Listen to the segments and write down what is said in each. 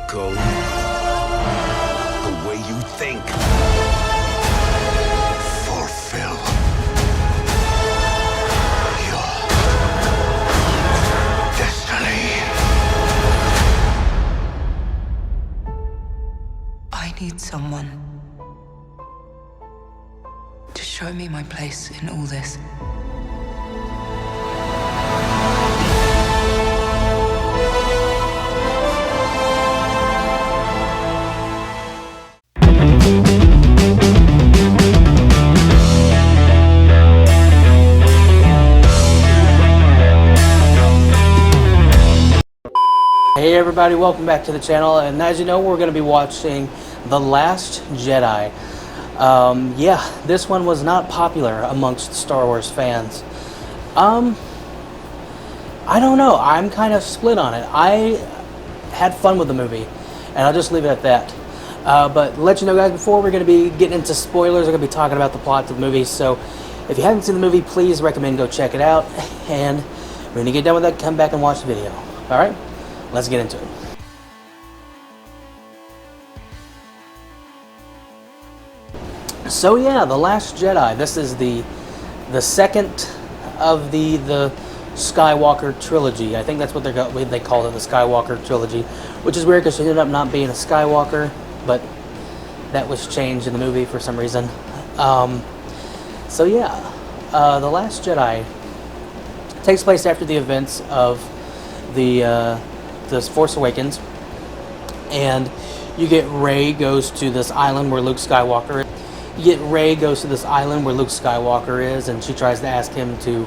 go the way you think. Fulfill your destiny. I need someone to show me my place in all this. Hey everybody, welcome back to the channel, and as you know, we're going to be watching The Last Jedi. Yeah, this one was not popular amongst Star Wars fans. I don't know, I'm kind of split on it. I had fun with the movie, and I'll just leave it at that. But let you know guys, before we're going to be getting into spoilers, we're going to be talking about the plot of the movie, so if you haven't seen the movie, please recommend go check it out, and when you get done with that, come back and watch the video. Alright? Let's get into it. So yeah, The Last Jedi. This is the second of the Skywalker trilogy. I think that's what they called it, the Skywalker trilogy, which is weird because she ended up not being a Skywalker, but that was changed in the movie for some reason. So yeah, The Last Jedi takes place after the events of the Force Awakens, and you get Rey goes to this island where Luke Skywalker is. And she tries to ask him to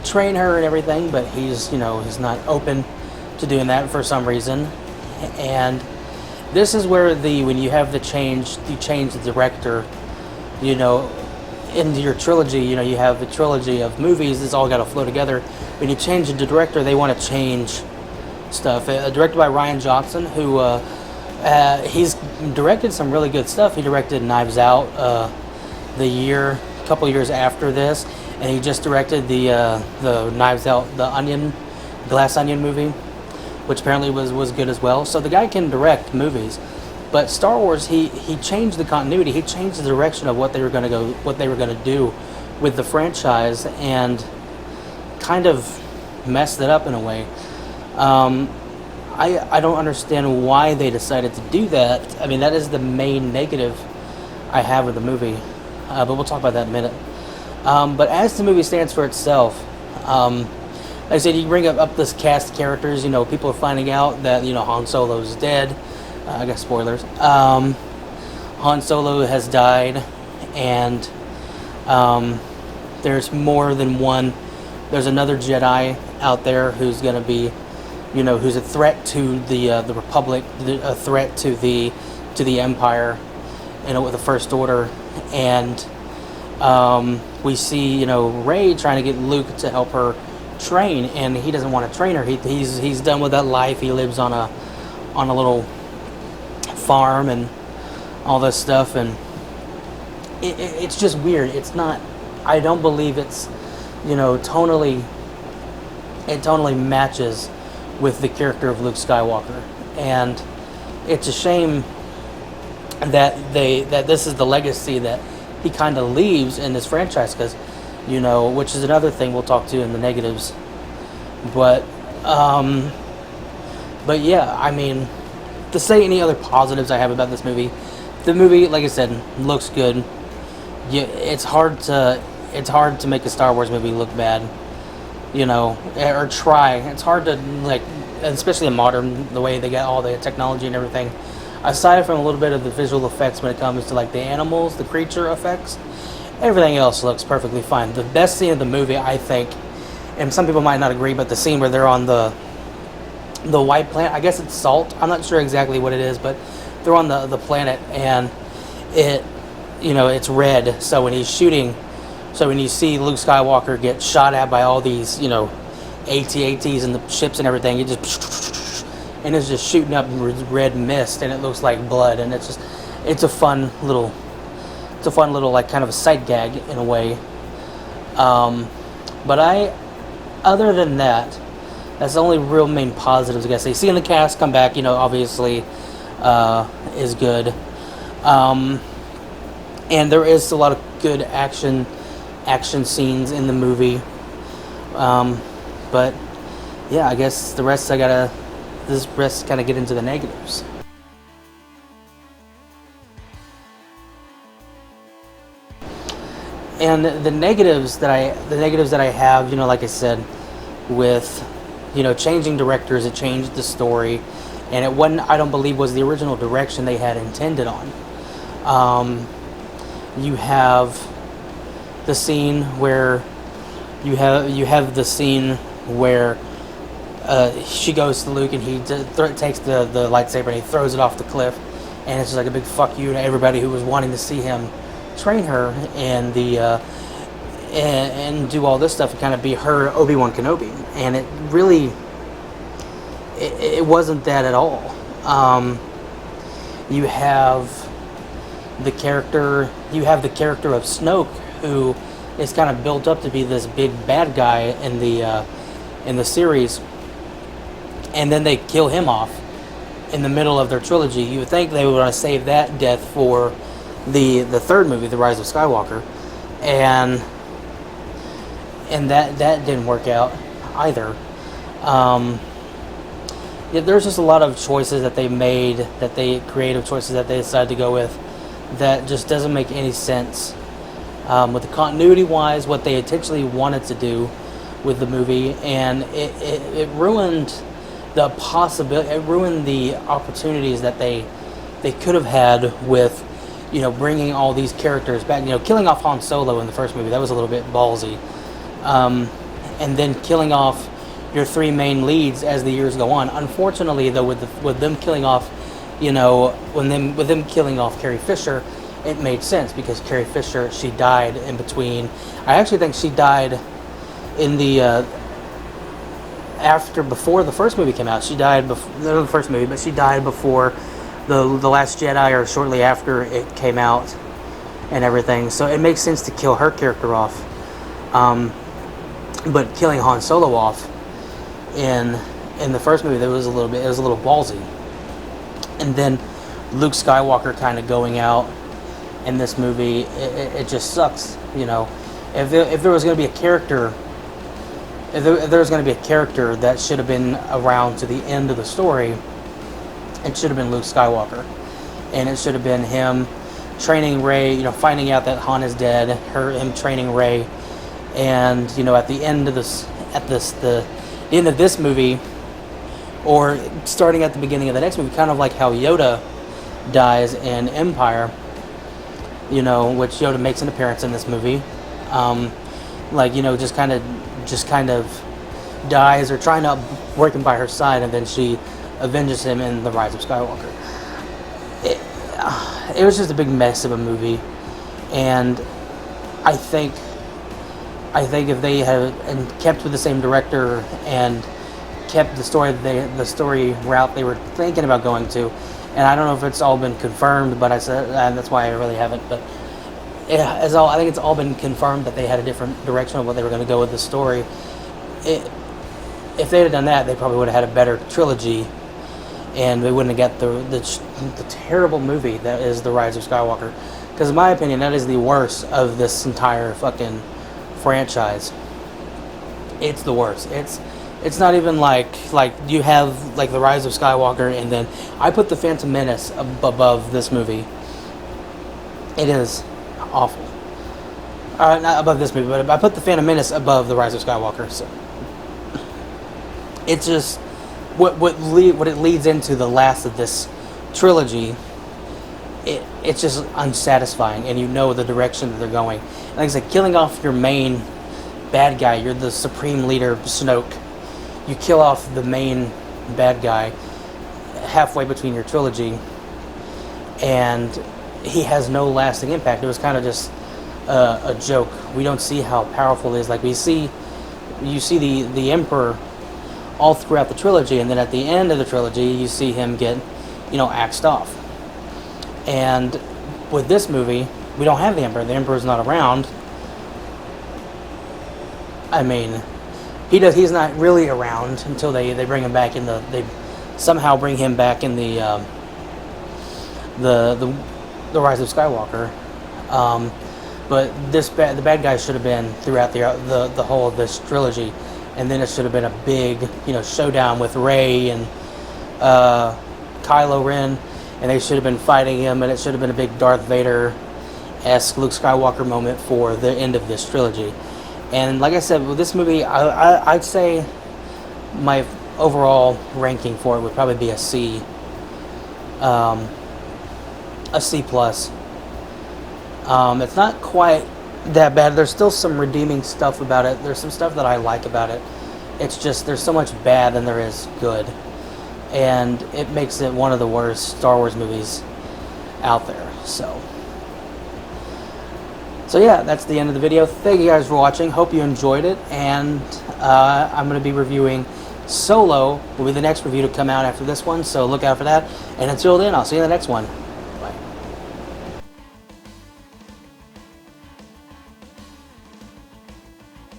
train her and everything, but he's not open to doing that for some reason. And this is where when you have you change the director, into your trilogy, you have the trilogy of movies, it's all got to flow together. When you change the director, they want to change stuff. Directed by Rian Johnson, who he's directed some really good stuff. He directed Knives Out a couple years after this, and he just directed the Knives Out, the Glass Onion movie, which apparently was good as well. So the guy can direct movies, but Star Wars, he changed the continuity. He changed the direction of what they were going to do with the franchise, and kind of messed it up in a way. I don't understand why they decided to do that. I mean, that is the main negative I have with the movie, but we'll talk about that in a minute. But as the movie stands for itself, like I said, you bring up this cast of characters. People are finding out that Han Solo's dead. I guess spoilers. Han Solo has died, and there's more than one. There's another Jedi out there who's going to be, who's a threat to the Republic, a threat to the Empire, with the First Order, and we see Rey trying to get Luke to help her train, and he doesn't want to train her. He's done with that life. He lives on a little farm and all this stuff, and it's just weird. It's not. I don't believe it's tonally. It totally matches with the character of Luke Skywalker, and it's a shame that this is the legacy that he kind of leaves in this franchise, because which is another thing we'll talk to in the negatives. But yeah, I mean, to say any other positives I have about this movie, the movie, like I said, looks good. It's hard to make a Star Wars movie look bad, or try. It's hard to, especially in modern, the way they get all the technology and everything. Aside from a little bit of the visual effects when it comes to the animals, the creature effects, everything else looks perfectly fine. The best scene of the movie, I think, and some people might not agree, but the scene where they're on the white planet, I guess it's salt. I'm not sure exactly what it is, but they're on the planet, and it's red. So when he's shooting, when you see Luke Skywalker get shot at by all these, AT-ATs and the ships and everything, it's just shooting up red mist, and it looks like blood, and it's a fun little kind of a sight gag in a way. But other than that, that's the only real main positives, I guess. Seeing the cast come back, obviously, is good. And there is a lot of good action scenes in the movie. But yeah, I guess the rest kind of get into the negatives. And the negatives that I have, you know, like I said, with, you know, changing directors, it changed the story, and it wasn't, I don't believe, was the original direction they had intended on. You have the scene where she goes to Luke and he takes the lightsaber and he throws it off the cliff, and it's just like a big fuck you to everybody who was wanting to see him train her and and do all this stuff and kind of be her Obi-Wan Kenobi. And it really it wasn't that at all. You have the character of Snoke, who is kind of built up to be this big bad guy in the series, and then they kill him off in the middle of their trilogy. You would think they would want to save that death for the third movie, The Rise of Skywalker, and that didn't work out either. Yeah, there's just a lot of choices that they made, creative choices that they decided to go with, that just doesn't make any sense with the continuity wise, what they intentionally wanted to do with the movie, and it ruined the possibility, it ruined the opportunities that they could have had with, you know, bringing all these characters back. You know, killing off Han Solo in the first movie, that was a little bit ballsy, and then killing off your three main leads as the years go on. Unfortunately, though, with them killing off, you know, with them killing off Carrie Fisher, it made sense, because Carrie Fisher, she died in between. I actually think she died in the before the first movie came out. She died before the first movie, but she died before the Last Jedi, or shortly after it came out and everything. So it makes sense to kill her character off. But killing Han Solo off in the first movie, it was a little ballsy. And then Luke Skywalker kind of going out in this movie, it just sucks, you know. If there was going to be a character, if there was going to be a character that should have been around to the end of the story, it should have been Luke Skywalker, and it should have been him training Rey, you know, finding out that Han is dead, him training Rey, and, you know, at the end of the end of this movie, or starting at the beginning of the next movie, kind of like how Yoda dies in Empire, you know, which Yoda makes an appearance in this movie, like, you know, just kind of dies, or trying to work him by her side, and then she avenges him in The Rise of Skywalker. It was just a big mess of a movie, and I think if they had kept with the same director and kept the story route they were thinking about going to, and I don't know if it's all been confirmed, but and that's why I really haven't, but I think it's all been confirmed that they had a different direction of what they were going to go with the story. If they had done that, they probably would have had a better trilogy, and we wouldn't have got the terrible movie that is The Rise of Skywalker. Because in my opinion, that is the worst of this entire fucking franchise. It's the worst. It's not even like you have like The Rise of Skywalker, and then I put The Phantom Menace above this movie. It is awful. Not above this movie, but I put The Phantom Menace above The Rise of Skywalker. So it's just what it leads into the last of this trilogy. It's just unsatisfying, and you know the direction that they're going. Like I said, killing off your main bad guy, you're the supreme leader, Snoke. You kill off the main bad guy halfway between your trilogy, and he has no lasting impact. It was kind of just a joke. We don't see how powerful he is. Like you see the Emperor all throughout the trilogy, and then at the end of the trilogy, you see him get, you know, axed off. And with this movie, we don't have the Emperor. The Emperor's not around. I mean, he's not really around until they bring him back they somehow bring him back in the the Rise of Skywalker. But the bad guys should have been throughout the whole of this trilogy, and then it should have been a big, showdown with Rey and Kylo Ren, and they should have been fighting him, and it should have been a big Darth Vader-esque Luke Skywalker moment for the end of this trilogy. And like I said, with this movie, I'd say my overall ranking for it would probably be a C. A C plus. It's not quite that bad. There's still some redeeming stuff about it. There's some stuff that I like about it. It's just there's so much bad than there is good, and it makes it one of the worst Star Wars movies out there. So yeah, that's the end of the video. Thank you guys for watching. Hope you enjoyed it, and I'm going to be reviewing Solo. Will be the next review to come out after this one, so look out for that. And until then, I'll see you in the next one.